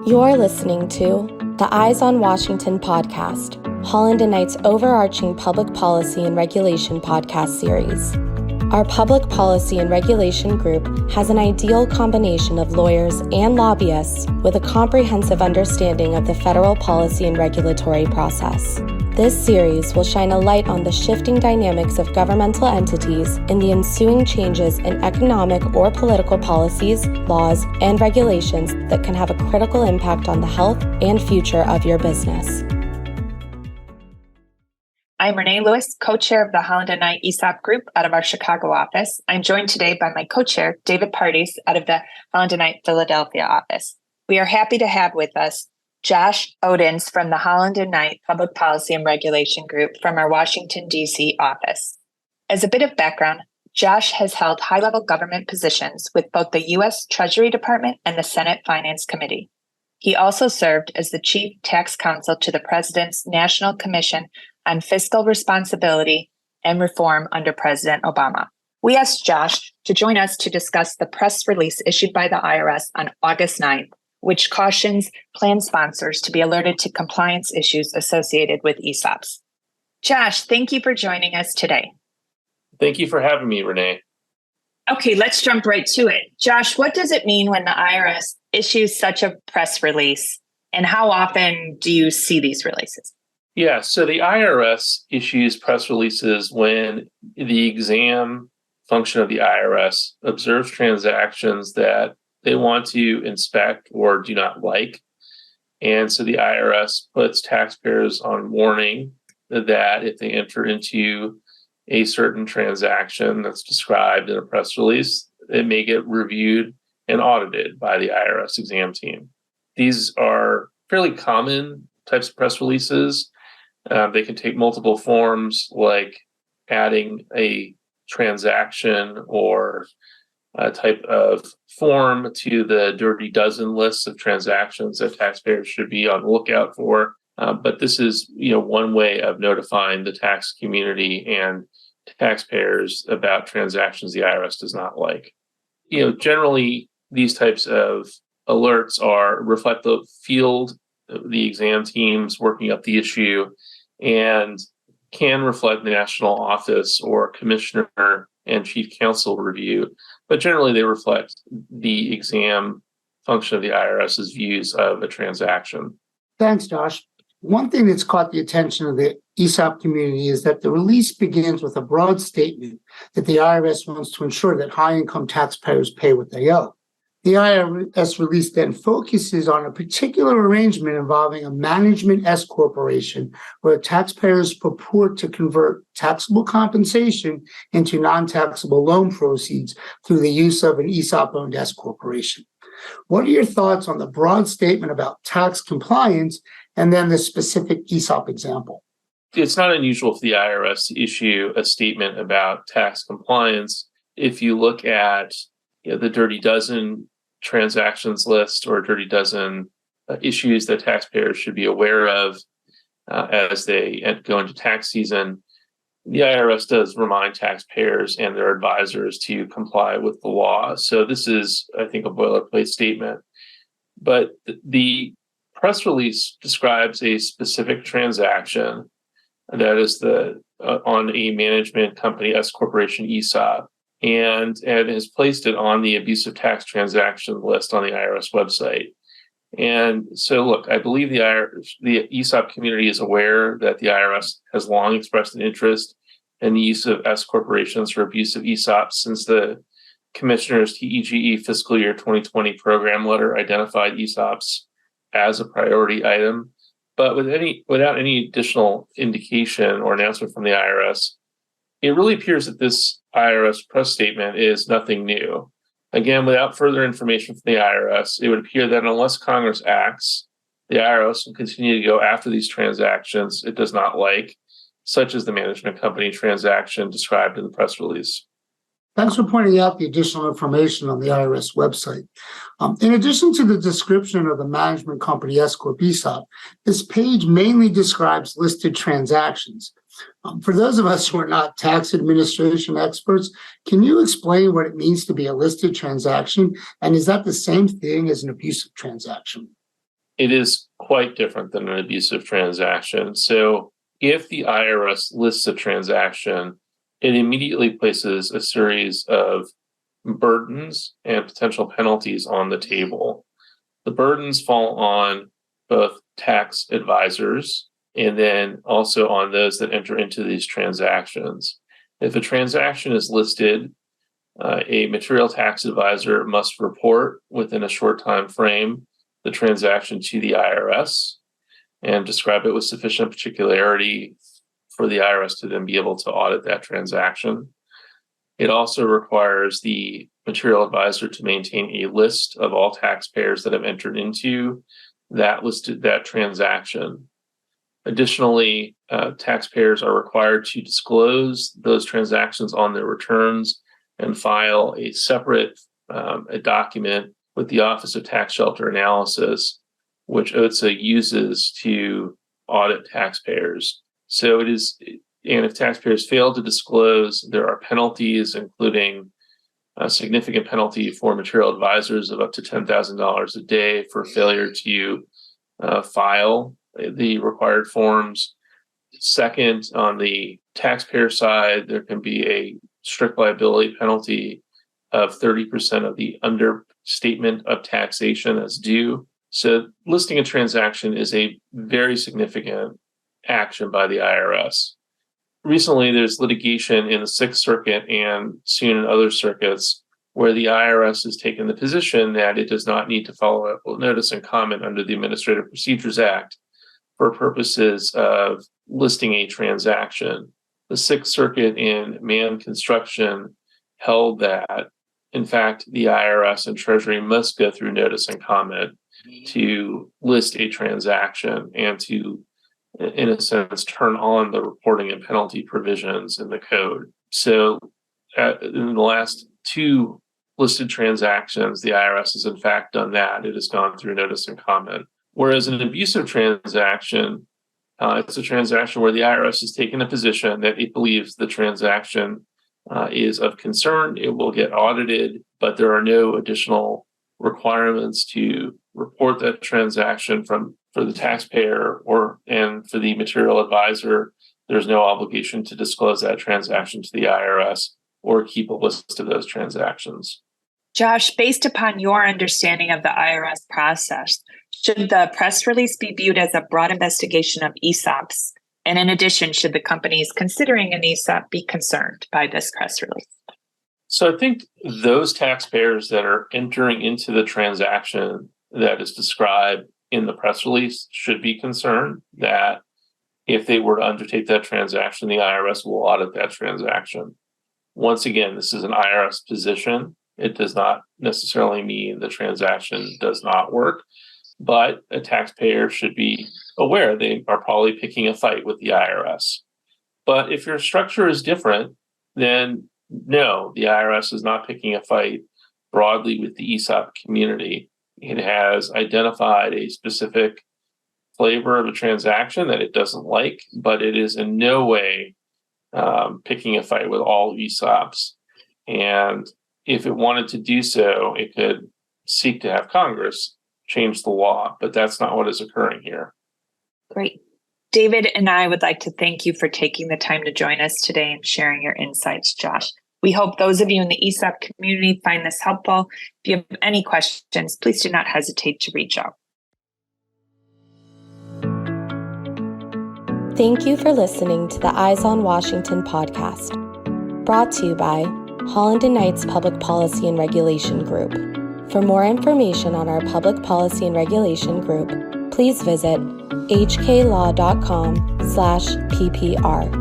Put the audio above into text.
You're listening to the Eyes on Washington podcast, Holland and Knight's overarching public policy and regulation podcast series. Our public policy and regulation group has an ideal combination of lawyers and lobbyists with a comprehensive understanding of the federal policy and regulatory process. This series will shine a light on the shifting dynamics of governmental entities and the ensuing changes in economic or political policies, laws, and regulations that can have a critical impact on the health and future of your business. I'm Renee Lewis, co-chair of the Holland and Knight ESOP group out of our Chicago office. I'm joined today by my co-chair, David Pardys, out of the Holland and Knight Philadelphia office. We are happy to have with us Josh Odintz from the Holland and Knight Public Policy and Regulation Group from our Washington, D.C. office. As a bit of background, Josh has held high-level government positions with both the U.S. Treasury Department and the Senate Finance Committee. He also served as the Chief Tax Counsel to the President's National Commission on Fiscal Responsibility and Reform under President Obama. We asked Josh to join us to discuss the press release issued by the IRS on August 9th, which cautions plan sponsors to be alerted to compliance issues associated with ESOPs. Josh, thank you for joining us today. Thank you for having me, Renee. Okay, let's jump right to it. Josh, what does it mean when the IRS issues such a press release, and how often do you see these releases? Yeah, so the IRS issues press releases when the exam function of the IRS observes transactions that they want to inspect or do not like. And so the IRS puts taxpayers on warning that if they enter into a certain transaction that's described in a press release, it may get reviewed and audited by the IRS exam team. These are fairly common types of press releases. They can take multiple forms, like adding a transaction or a type of form to the dirty dozen list of transactions that taxpayers should be on the lookout for. But this is, one way of notifying the tax community and taxpayers about transactions the IRS does not like. Generally, these types of alerts reflect the field, the exam teams working up the issue, and can reflect the national office or commissioner and chief counsel review, but generally they reflect the exam function of the IRS's views of a transaction. Thanks, Josh. One thing that's caught the attention of the ESOP community is that the release begins with a broad statement that the IRS wants to ensure that high-income taxpayers pay what they owe. The IRS release then focuses on a particular arrangement involving a management S corporation where taxpayers purport to convert taxable compensation into non-taxable loan proceeds through the use of an ESOP-owned S corporation. What are your thoughts on the broad statement about tax compliance and then the specific ESOP example? It's not unusual for the IRS to issue a statement about tax compliance. If you look at the Dirty Dozen transactions list or Dirty Dozen issues that taxpayers should be aware of as they go into tax season, the IRS does remind taxpayers and their advisors to comply with the law. So this is, I think, a boilerplate statement. But the press release describes a specific transaction that is on a management company S corporation ESOP, and has placed it on the abusive tax transaction list on the IRS website. And so, look, I believe the ESOP community is aware that the IRS has long expressed an interest in the use of S corporations for abusive ESOPs since the Commissioner's TEGE fiscal year 2020 program letter identified ESOPs as a priority item. But without any additional indication or announcement from the IRS, it really appears that this IRS press statement is nothing new. Again, without further information from the IRS, it would appear that unless Congress acts, the IRS will continue to go after these transactions it does not like, such as the management company transaction described in the press release. Thanks for pointing out the additional information on the IRS website. In addition to the description of the management company S Corp ESOP, this page mainly describes listed transactions. For those of us who are not tax administration experts, can you explain what it means to be a listed transaction? And is that the same thing as an abusive transaction? it is quite different than an abusive transaction. So if the IRS lists a transaction, it immediately places a series of burdens and potential penalties on the table. The burdens fall on both tax advisors and then also on those that enter into these transactions. If a transaction is listed, a material tax advisor must report within a short time frame the transaction to the IRS and describe it with sufficient particularity for the IRS to then be able to audit that transaction. It also requires the material advisor to maintain a list of all taxpayers that have entered into that transaction. Additionally, taxpayers are required to disclose those transactions on their returns and file a separate a document with the Office of Tax Shelter Analysis, which OTSA uses to audit taxpayers. So it is, and if taxpayers fail to disclose, there are penalties, including a significant penalty for material advisors of up to $10,000 a day for failure to file the required forms. Second, on the taxpayer side, there can be a strict liability penalty of 30% of the understatement of taxation as due. So listing a transaction is a very significant action by the IRS. Recently, there's litigation in the Sixth Circuit and soon in other circuits where the IRS has taken the position that it does not need to follow up with notice and comment under the Administrative Procedures Act for purposes of listing a transaction. The Sixth Circuit in Mann Construction held that, in fact, the IRS and Treasury must go through notice and comment to list a transaction and to, in a sense, turn on the reporting and penalty provisions in the code. So in the last two listed transactions, the IRS has in fact done that. It has gone through notice and comment. Whereas an abusive transaction, it's a transaction where the IRS has taken a position that it believes the transaction is of concern. It will get audited, but there are no additional requirements to report that transaction for the taxpayer and for the material advisor. There's no obligation to disclose that transaction to the IRS or keep a list of those transactions. Josh, based upon your understanding of the IRS process, should the press release be viewed as a broad investigation of ESOPs? And in addition, should the companies considering an ESOP be concerned by this press release? So I think those taxpayers that are entering into the transaction that is described in the press release should be concerned that if they were to undertake that transaction, the IRS will audit that transaction. Once again, this is an IRS position. It does not necessarily mean the transaction does not work, but a taxpayer should be aware they are probably picking a fight with the IRS. But if your structure is different, then no, the IRS is not picking a fight broadly with the ESOP community. It has identified a specific flavor of a transaction that it doesn't like, but it is in no way picking a fight with all ESOPs. And if it wanted to do so, it could seek to have Congress change the law, but that's not what is occurring here. Great. David and I would like to thank you for taking the time to join us today and sharing your insights, Josh. We hope those of you in the ESOP community find this helpful. If you have any questions, please do not hesitate to reach out. Thank you for listening to the Eyes on Washington podcast, brought to you by Holland and Knight's Public Policy and Regulation Group. For more information on our Public Policy and Regulation Group, please visit hklaw.com/ppr.